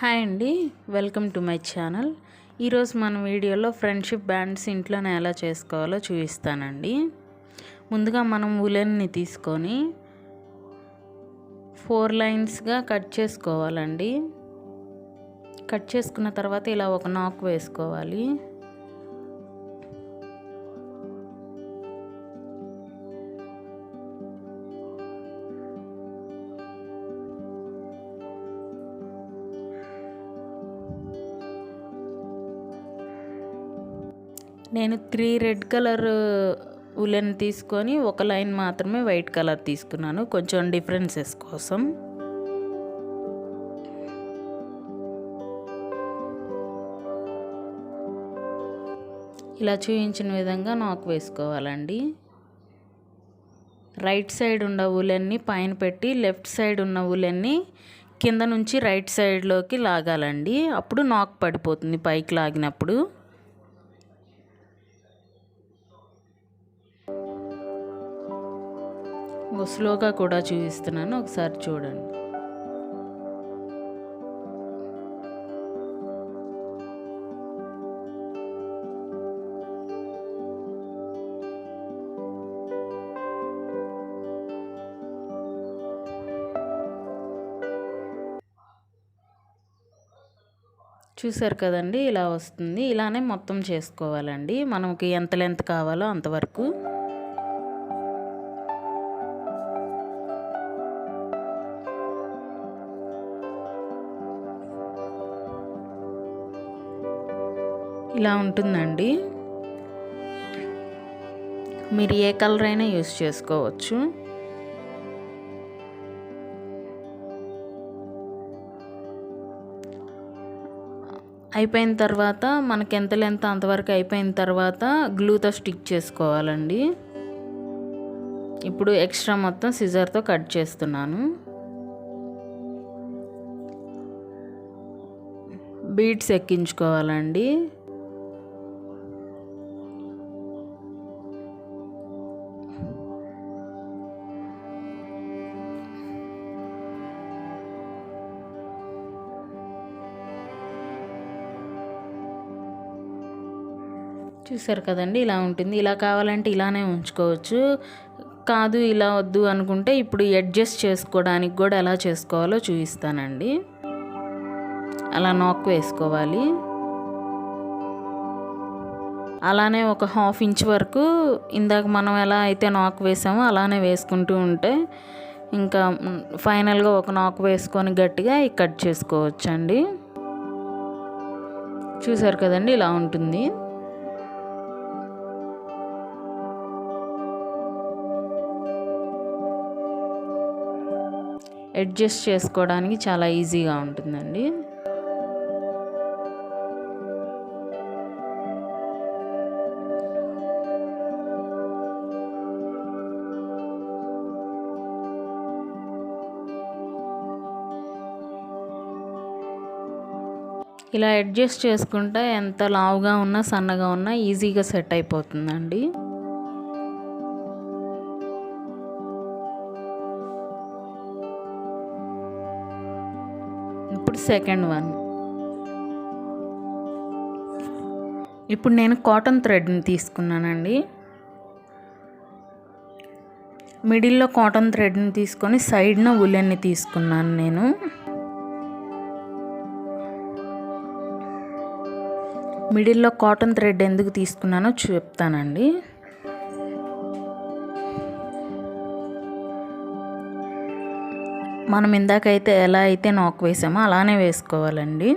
Hi అండి, welcome to my channel. ఈరోజు మన వీడియోలో ఫ్రెండ్షిప్ బ్యాండ్స్ ఇంట్లోనే ఎలా చేసుకోవాలో చూపిస్తానండి. ముందుగా మనం ఉలెన్ని తీసుకొని 4 లైన్స్గా కట్ చేసుకోవాలండి. కట్ చేసుకున్న తర్వాత ఇలా ఒక నాక్ వేసుకోవాలి. నేను 3 రెడ్ కలర్ ఉలెన్ తీసుకొని ఒక లైన్ మాత్రమే వైట్ కలర్ తీసుకున్నాను, కొంచెం డిఫరెన్సెస్ కోసం. ఇలా చూపించిన విధంగా నాక్ వేసుకోవాలండి. రైట్ సైడ్ ఉన్న ఉలెన్ని పైన పెట్టి లెఫ్ట్ సైడ్ ఉన్న ఉలెన్ని కింద నుంచి రైట్ సైడ్లోకి లాగాలండి. అప్పుడు నాక్ పడిపోతుంది పైకి లాగినప్పుడు. స్లోగా కూడా చూపిస్తున్నాను, ఒకసారి చూడండి. చూసారు కదండి, ఇలా వస్తుంది. ఇలానే మొత్తం చేసుకోవాలండి. మనకి ఎంత లెంత్ కావాలో అంతవరకు. ఇలా ఉంటుందండి. మీరు ఏ కలర్ అయినా యూస్ చేసుకోవచ్చు. అయిపోయిన తర్వాత మనకి ఎంత లెంత్ అంతవరకు అయిపోయిన తర్వాత గ్లూతో స్టిక్ చేసుకోవాలండి. ఇప్పుడు ఎక్స్ట్రా మొత్తం సిజర్తో కట్ చేస్తున్నాను. బీడ్స్ ఎక్కించుకోవాలండి. చూసారు కదండి, ఇలా ఉంటుంది. ఇలా కావాలంటే ఇలానే ఉంచుకోవచ్చు, కాదు ఇలా వద్దు అనుకుంటే ఇప్పుడు అడ్జస్ట్ చేసుకోవడానికి కూడా ఎలా చేసుకోవాలో చూపిస్తానండి. అలా నాక్ వేసుకోవాలి. అలానే ఒక 1/2 ఇంచ్ వరకు ఇందాక మనం ఎలా అయితే నాక్ వేసామో అలానే వేసుకుంటూ ఉంటే ఇంకా ఫైనల్గా ఒక నాక్ వేసుకొని గట్టిగా కట్ చేసుకోవచ్చండి. చూసారు కదండి, ఇలా ఉంటుంది. అడ్జస్ట్ చేసుకోవడానికి చాలా ఈజీగా ఉంటుందండి. ఇలా అడ్జస్ట్ చేసుకుంటే ఎంత లావుగా ఉన్నా సన్నగా ఉన్నా ఈజీగా సెట్ అయిపోతుందండి. ఇప్పుడు సెకండ్ వన్. ఇప్పుడు నేను కాటన్ థ్రెడ్ని తీసుకున్నానండి. మిడిల్లో కాటన్ థ్రెడ్ని తీసుకొని సైడ్న ఉలెన్ని తీసుకున్నాను నేను. మిడిల్లో కాటన్ థ్రెడ్ ఎందుకు తీసుకున్నానో చెప్తానండి. మనం ఇందాకైతే ఎలా అయితే నాక్ వేసామో అలానే వేసుకోవాలండి.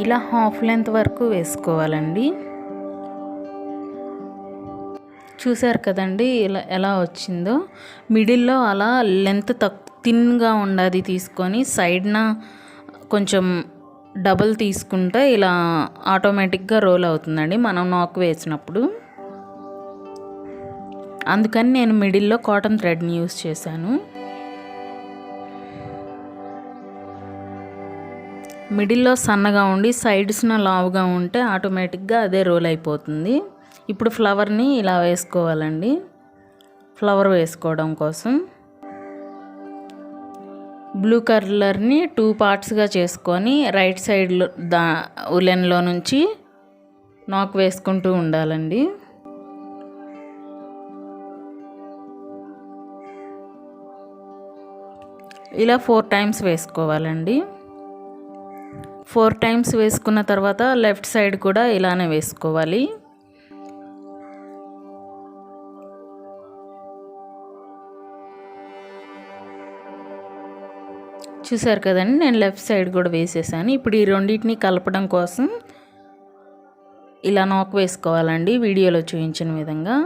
ఇలా 1/2 లెంత్ వరకు వేసుకోవాలండి. చూసారు కదండి ఇలా ఎలా వచ్చిందో. మిడిల్లో అలా లెంత్ థిన్గా ఉన్నది తీసుకొని సైడ్న కొంచెం డబుల్ తీసుకుంటే ఇలా ఆటోమేటిక్గా రోల్ అవుతుందండి మనం నాక్ వేసినప్పుడు. అందుకని నేను మిడిల్లో కాటన్ థ్రెడ్ని యూస్ చేశాను. మిడిల్లో సన్నగా ఉండి సైడ్స్న లావుగా ఉంటే ఆటోమేటిక్గా అదే రోల్ అయిపోతుంది. ఇప్పుడు ఫ్లవర్ని ఇలా వేసుకోవాలండి. ఫ్లవర్ వేసుకోవడం కోసం బ్లూ కలర్ని 2 పార్ట్స్గా చేసుకొని రైట్ సైడ్లో ఉలెన్లో నుంచి నాక్ వేసుకుంటూ ఉండాలండి. ఇలా 4 టైమ్స్ వేసుకోవాలండి. 4 టైమ్స్ వేసుకున్న తర్వాత లెఫ్ట్ సైడ్ కూడా ఇలానే వేసుకోవాలి. చూసారు కదండి, నేను లెఫ్ట్ సైడ్ కూడా వేసేసాను. ఇప్పుడు ఈ రెండింటిని కలపడం కోసం ఇలా నాక్ వేసుకోవాలండి, వీడియోలో చూపించిన విధంగా.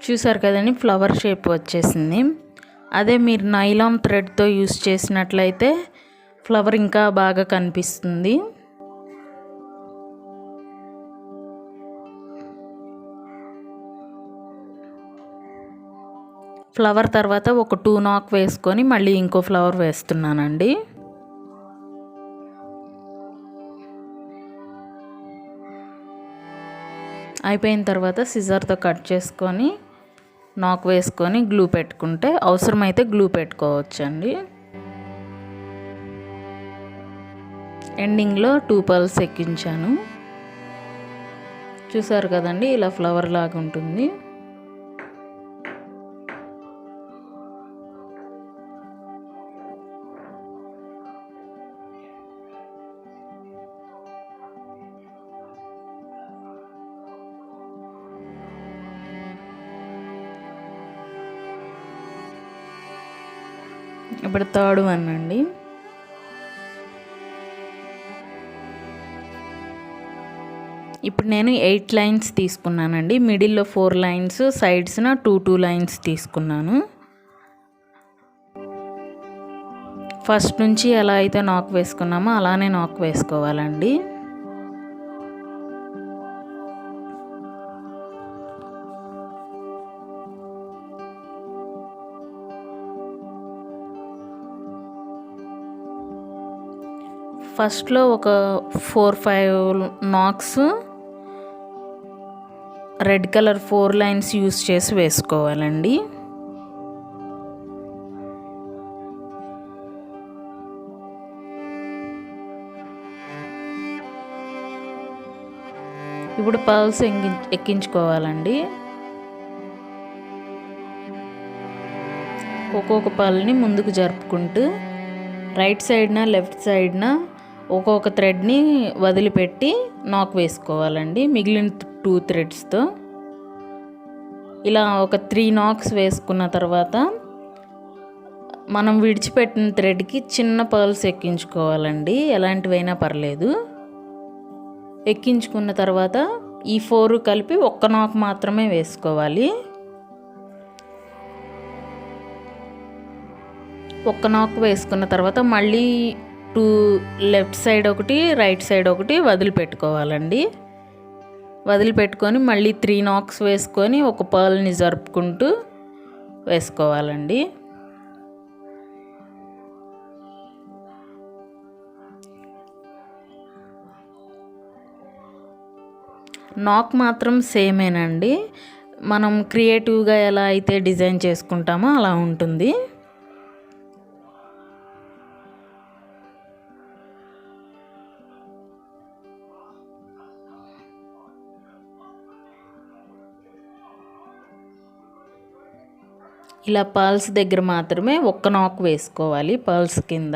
చూసారు కదండి, ఫ్లవర్ షేప్ వచ్చేసింది. అదే మీరు నైలాన్ థ్రెడ్తో యూస్ చేసినట్లయితే ఫ్లవర్ ఇంకా బాగా కనిపిస్తుంది. ఫ్లవర్ తర్వాత ఒక 2 నాక్ వేసుకొని మళ్ళీ ఇంకో ఫ్లవర్ వేస్తున్నానండి. అయిపోయిన తర్వాత సిజర్తో కట్ చేసుకొని నాక్ వేసుకొని గ్లూ పెట్టుకుంటే, అవసరమైతే గ్లూ పెట్టుకోవచ్చండి. ఎండింగ్లో 2 పర్ల్స్ ఎక్కించాను. చూసారు కదండి, ఇలా ఫ్లవర్ లాగా ఉంటుంది. ఇప్పుడు థర్డ్ వన్ అండి. ఇప్పుడు నేను 8 లైన్స్ తీసుకున్నానండి. మిడిల్లో 4 లైన్స్, సైడ్స్న 2 లైన్స్ తీసుకున్నాను. ఫస్ట్ నుంచి ఎలా అయితే నాక్ వేసుకున్నామో అలానే నాక్ వేసుకోవాలండి. ఫస్ట్లో ఒక 4-5 నాక్స్ రెడ్ కలర్ 4 లైన్స్ యూస్ చేసి వేసుకోవాలండి. ఇప్పుడు పర్ల్స్ ఎక్కించుకోవాలండి. ఒక్కొక్క పర్ల్ని ముందుకు జరుపుకుంటూ రైట్ సైడ్న లెఫ్ట్ సైడ్న ఒక్కొక్క థ్రెడ్ని వదిలిపెట్టి నాక్ వేసుకోవాలండి, మిగిలిన 2 థ్రెడ్స్తో. ఇలా ఒక 3 నాక్స్ వేసుకున్న తర్వాత మనం విడిచిపెట్టిన థ్రెడ్కి చిన్న పర్ల్స్ ఎక్కించుకోవాలండి, ఎలాంటివైనా పర్లేదు. ఎక్కించుకున్న తర్వాత ఈ 4 కలిపి ఒక్క నాక్ మాత్రమే వేసుకోవాలి. ఒక్క నాక్ వేసుకున్న తర్వాత మళ్ళీ 2 లెఫ్ట్ సైడ్ ఒకటి రైట్ సైడ్ ఒకటి వదిలిపెట్టుకోవాలండి. వదిలిపెట్టుకొని మళ్ళీ 3 నాక్స్ వేసుకొని ఒక పర్ల్ని జరుపుకుంటూ వేసుకోవాలండి. నాక్ మాత్రం సేమేనండి, మనం క్రియేటివ్గా ఎలా అయితే డిజైన్ చేసుకుంటామో అలా ఉంటుంది. ఇలా పర్ల్స్ దగ్గర మాత్రమే ఒక్క నాక్ వేసుకోవాలి, పర్ల్స్ కింద.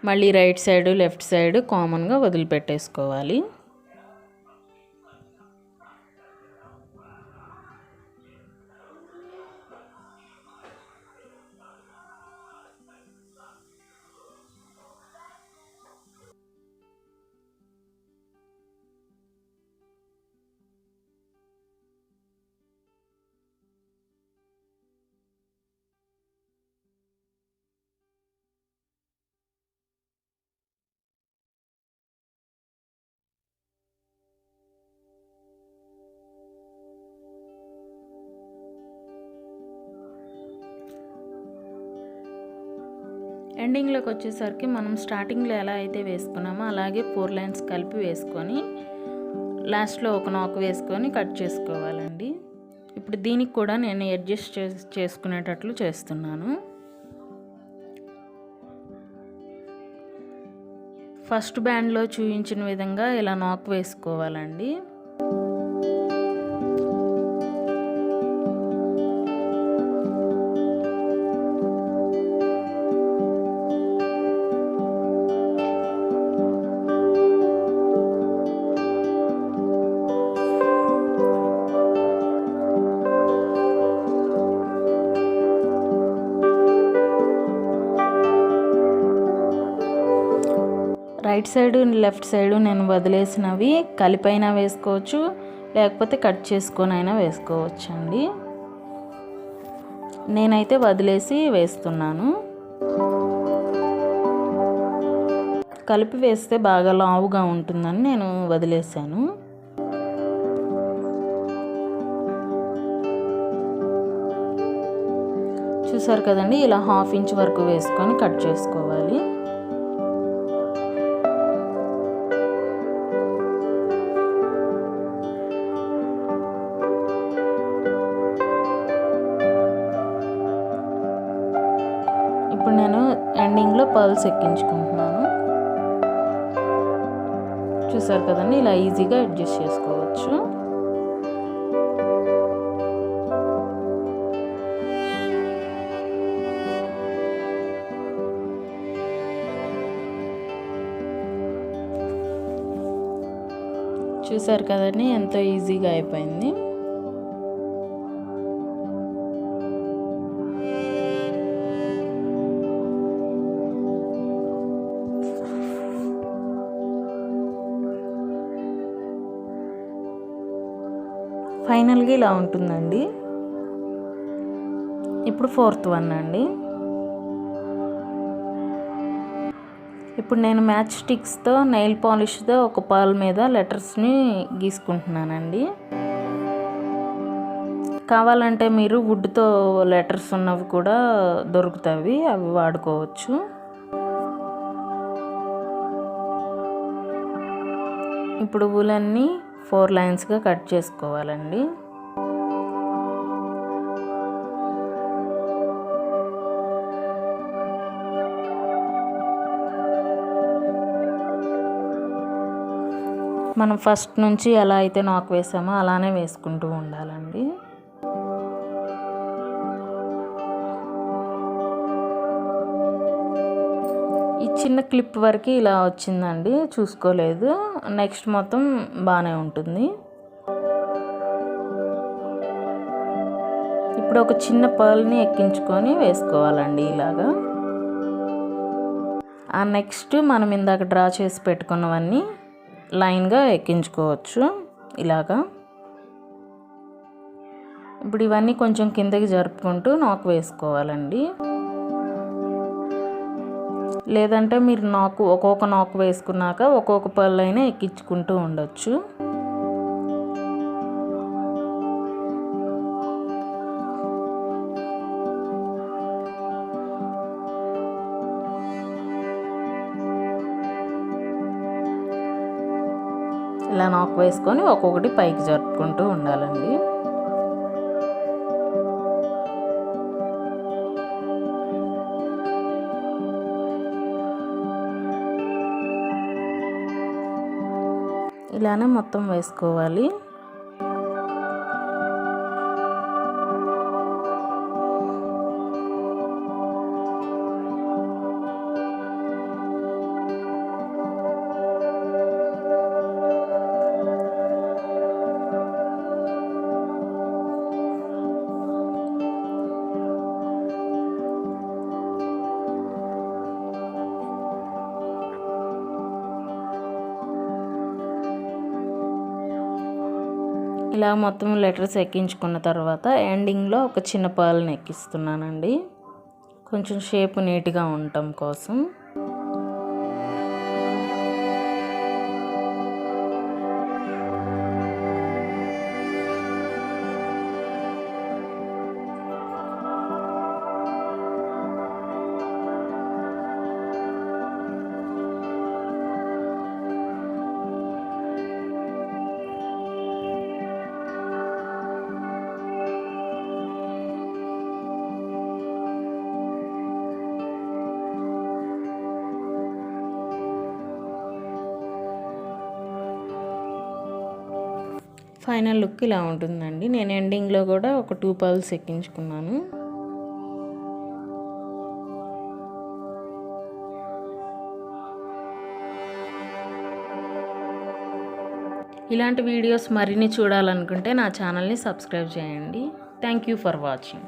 మళ్ళీ రైట్ సైడ్ లెఫ్ట్ సైడ్ కామన్గా వదిలిపెట్టేసుకోవాలి. ఎండింగ్లోకి వచ్చేసరికి మనం స్టార్టింగ్లో ఎలా అయితే వేసుకున్నామో అలాగే 4 లైన్స్ కలిపి వేసుకొని లాస్ట్లో ఒక నాక్ వేసుకొని కట్ చేసుకోవాలండి. ఇప్పుడు దీనికి కూడా నేను అడ్జస్ట్ చేసుకునేటట్లు చేస్తున్నాను. ఫస్ట్ బ్యాండ్లో చూపించిన విధంగా ఇలా నాక్ వేసుకోవాలండి. రైట్ సైడు లెఫ్ట్ సైడు నేను వదిలేసినవి కలిపైనా వేసుకోవచ్చు, లేకపోతే కట్ చేసుకొని అయినా వేసుకోవచ్చు అండి. నేనైతే వదిలేసి వేస్తున్నాను. కలిపి వేస్తే బాగా లావుగా ఉంటుందని నేను వదిలేసాను. చూసారు కదండి, ఇలా 1/2 ఇంచ్ వరకు వేసుకొని కట్ చేసుకోవాలి. ఇప్పుడు నేను ఎండింగ్లో పర్ల్స్ ఎక్కించుకుంటున్నాను. చూసారు కదండి, ఇలా ఈజీగా అడ్జస్ట్ చేసుకోవచ్చు. చూసారు కదండి, ఎంతో ఈజీగా అయిపోయింది. ఫైనల్గా ఇలా ఉంటుందండి. ఇప్పుడు 4th వన్ అండి. ఇప్పుడు నేను మ్యాచ్ స్టిక్స్తో నెయిల్ పాలిష్తో ఒక పర్ల్ మీద లెటర్స్ని గీసుకుంటున్నానండి. కావాలంటే మీరు వుడ్తో లెటర్స్ ఉన్నవి కూడా దొరుకుతాయి, అవి వాడుకోవచ్చు. ఇప్పుడు వులన్ని 4 లైన్స్గా కట్ చేసుకోవాలండి. మనం ఫస్ట్ నుంచి ఎలా అయితే నాక్ వేసామో అలానే వేసుకుంటూ ఉండాలండి. ఈ చిన్న క్లిప్ వరకు ఇలా వచ్చిందండి, చూసుకోలేదు. నెక్స్ట్ మొత్తం బాగానే ఉంటుంది. ఇప్పుడు ఒక చిన్న పర్ల్ని ఎక్కించుకొని వేసుకోవాలండి ఇలాగా. ఆ నెక్స్ట్ మనం ఇందాక డ్రా చేసి పెట్టుకున్నవన్నీ లైన్గా ఎక్కించుకోవచ్చు ఇలాగా. ఇప్పుడు ఇవన్నీ కొంచెం కిందకి జరుపుకుంటూ నాక్ వేసుకోవాలండి. లేదంటే మీరు ఒక్కొక్క నాక్ వేసుకున్నాక ఒక్కొక్క పర్ల్ అయినా ఎక్కించుకుంటూ ఉండొచ్చు. ఇలా నాక్ వేసుకొని ఒక్కొక్కటి పైకి జరుపుకుంటూ ఉండాలండి. ఇలానే మొత్తం వేసుకోవాలి. ఇలా మొత్తం లెటర్స్ ఎక్కించుకున్న తర్వాత ఎండింగ్లో ఒక చిన్న పర్ల్ని ఎక్కిస్తున్నానండి, కొంచెం షేప్ నీట్గా ఉండటం కోసం. ఫైనల్ లుక్ ఇలా ఉంటుందండి. నేను ఎండింగ్లో కూడా ఒక 2 పర్ల్స్ ఎక్కించుకున్నాను. ఇలాంటి వీడియోస్ మరిన్ని చూడాలనుకుంటే నా ఛానల్ని సబ్స్క్రైబ్ చేయండి. Thank you for watching.